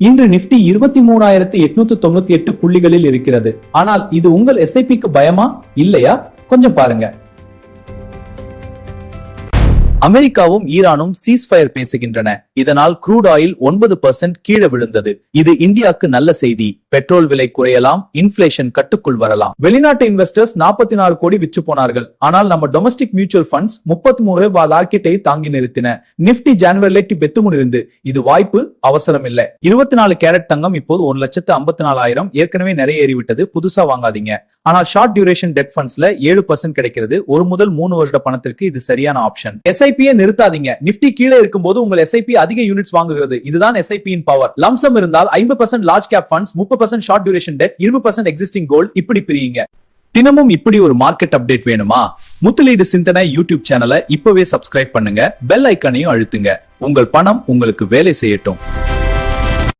இன்று நிப்டி 23,898 புள்ளிகளில் இருக்கிறது. ஆனால் இது உங்கள் எஸ்ஐபிக்கு பயமா இல்லையா? கொஞ்சம் பாருங்க. அமெரிக்காவும் ஈரானும் சீஸ்ஃபயர் பேசுகின்றன. இதனால் க்ரூட் ஆயில் 9% கீழே விழுந்தது. இது இந்தியாவுக்கு நல்ல செய்தி. பெட்ரோல் விலை குறையலாம், இன்ஃபிளேஷன் கட்டுக்குள் வரலாம். வெளிநாட்டு இன்வெஸ்டர்ஸ் 44 கோடி விற்று போனார்கள். ஆனால் நம்ம டொமஸ்டிக் மியூச்சுவல் ஃபண்ட்ஸ் 33 மார்க்கெட்டை தாங்கி நிறுத்தின. நிப்டி ஜான்வரிலேட்டி பெத்துமுனிருந்து. இது வாய்ப்பு, அவசரம் இல்ல. 24 கேரட் தங்கம் இப்போது 1,54,000. ஏற்கனவே நிறைய ஏறிவிட்டது, புதுசா வாங்காதீங்க. ஆனால் ஷார்ட் டியூரேஷன் டெட் ஃபண்ட்ஸ்ல 7% கிடைக்கிறது. 1 முதல் 3 வருட பணத்திற்கு இது சரியான ஆப்ஷன். எஸ்ஐபியை நிறுத்தாதீங்க. நிப்டி கீழே இருக்கும்போது உங்கள் எஸ்ஐபி அதிக யூனிட்ஸ் வாங்குகிறது. இதுதான் எஸ்ஐபியின் பவர். லம்சம் இருந்தால் 50% large cap funds, 30% short duration debt, 20% existing gold, இப்படி பிரியுங்க. தினமும் இப்படி ஒரு மார்க்கெட் அப்டேட் வேணுமா? முத்துலீடு சிந்தனை யூடியூப் சேனலை இப்பவே சப்ஸ்கிரைப் பண்ணுங்க. பெல் ஐக்கானையும் அழுத்துங்க. உங்கள் பணம் உங்களுக்கு வேலை செய்யட்டும்.